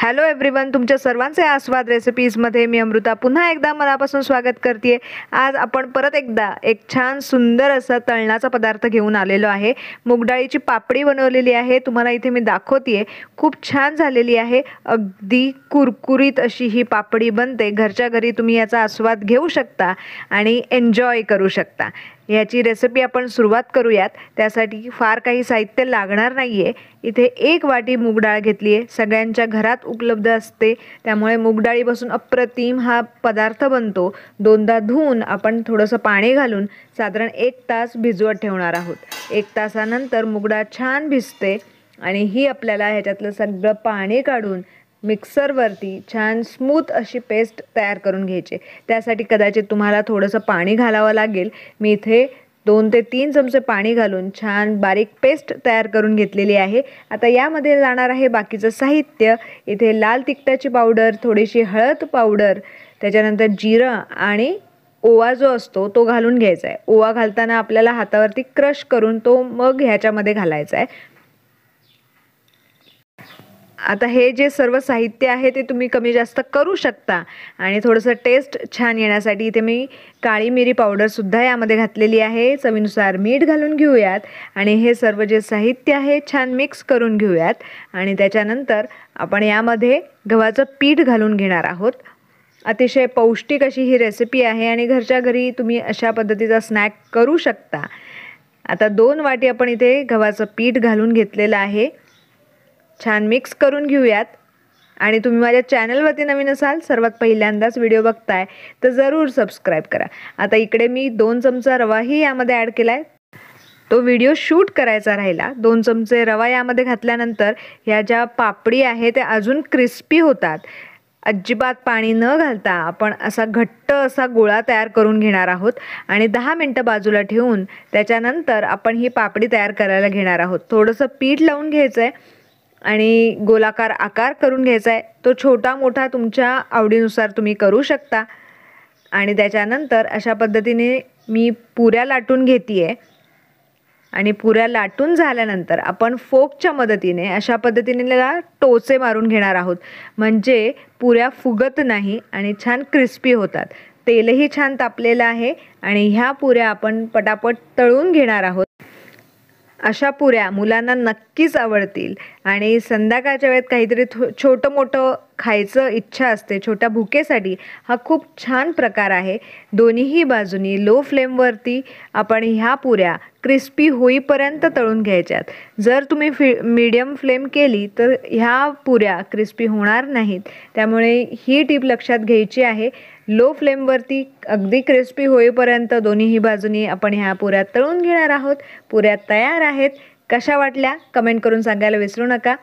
Hello everyone, तुमच्या सर्वांचे आस्वाद रेसिपीजमध्ये मी अमृता पुन्हा एकदा मनापासून स्वागत करते। आज आपण परत एकदा एक छान सुंदर असा तळणाचा पदार्थ घेऊन आलेलो आहे। मूगडाळीची पापडी बनवलेली आहे, तुम्हाला इथे मी दाखवते। खूप छान झालेली आहे, अगदी कुरकुरीत अशी ही पापडी बनते। घरच्या घरी तुम्ही याचा आस्वाद घेऊ शकता आणि एन्जॉय करू शकता। याची रेसिपी आपण सुरुवात करूयात। त्यासाठी फार काही साहित्य लागणार नाहीये। इथे 1 वाटी मूग डाळ घेतली आहे, सगळ्यांच्या घरात उपलब्ध असते, त्यामुळे मूग डाळीपासून अप्रतिम हा पदार्थ बनतो। दोनदा धुवून आपण थोडंसं पाणी घालून साधारण 1 तास भिजवत ठेवणार आहोत। 1 तासानंतर मूग डाळ छान भिजते आणि ही आपल्याला ह्याच्यातलं सगळं पाणी काढून मिक्सरवरती छान स्मूथ अशी पेस्ट तयार करून घ्यायची। त्यासाठी कदाचित तुम्हाला थोडंसं पाणी घालावं लागेल। मी इथे 2 ते 3 चमचे पाणी घालून छान बारीक पेस्ट तयार करून घेतलेली आहे। आता यामध्ये जाणार आहे बाकीचं साहित्य। इथे लाल तिखटाची पावडर, थोडीशी हळद पावडर, त्याच्यानंतर जिरं आणि ओवा जो असतो तो घालून घ्यायचा आहे। ओवा घालताना आपल्याला हातावरती क्रश करून तो मग ह्याच्यामध्ये घालायचा आहे। आता हे जे सर्व साहित्य आहे ते तुम्ही कमी जास्त करू शकता आणि थोडंसं टेस्ट छान येण्यासाठी इथे मी काळी मिरी पावडर सुद्धा यामध्ये घातलेली आहे। चवीनुसार मीठ घालून घेऊयात आणि हे सर्व जे साहित्य आहे छान मिक्स करून घेऊयात आणि त्याच्यानंतर आपण यामध्ये गव्हाचं पीठ घालून घेणार आहोत। अतिशय पौष्टिक अशी ही रेसिपी आहे आणि घरच्या घरी तुम्ही अशा पद्धतीचा स्नॅक करू शकता। आता 2 वाटी आपण इथे गव्हाचं पीठ घालून घेतलेलं आहे। छान मिक्स करून घेऊयात आणि तुम्ही माझ्या चॅनलवरती नवीन असाल, सर्वात पहिल्यांदाच व्हिडिओ बघताय तर जरूर सबस्क्राईब करा। आता इकडे मी 2 चमचा रवाही यामध्ये ॲड केला आहे, तो व्हिडिओ शूट करायचा राहिला। 2 चमचे रवा यामध्ये घातल्यानंतर ह्या ज्या पापडी आहे त्या अजून क्रिस्पी होतात। अजिबात पाणी न घालता आपण असा घट्ट असा गोळा तयार करून घेणार आहोत आणि 10 मिनटं बाजूला ठेवून त्याच्यानंतर आपण ही पापडी तयार करायला घेणार आहोत। थोडंसं पीठ लावून घ्यायचं आहे आणि गोलाकार आकार करून घ्यायचा आहे। तो छोटा मोठा तुमच्या आवडीनुसार तुम्ही करू शकता आणि त्याच्यानंतर अशा पद्धतीने मी पुऱ्या लाटून घेते आणि पुऱ्या लाटून झाल्यानंतर आपण फोकच्या मदतीने अशा पद्धतीने त्याला टोचे मारून घेणार आहोत, म्हणजे पुऱ्या फुगत नाही आणि छान क्रिस्पी होतात। तेलही छान तापलेलं आहे आणि ह्या पुऱ्या आपण पटापट तळून घेणार आहोत। अशा पुऱ्या मुलांना नक्कीच आवडतील आणि संध्याकाळच्या वेळेत काहीतरी छोटं मोठं खायचं इच्छा असते, छोट्या भुकेसाठी हा खूप छान प्रकार आहे। दोन्हीही बाजूनी लो फ्लेमवरती आपण ह्या पुऱ्या क्रिस्पी होईपर्यंत तळून घ्यायच्यात। जर तुम्ही मीडियम फ्लेम केली तर ह्या पुऱ्या क्रिस्पी होणार नाहीत, त्यामुळे ही टीप लक्षात घ्यायची आहे। लो फ्लेमवरती अगदी क्रिस्पी होईपर्यंत दोन्हीही बाजूनी आपण ह्या पुऱ्या तळून घेणार आहोत। पुऱ्या तयार आहेत। कशा वाटल्या कमेंट करून सांगायला विसरू नका।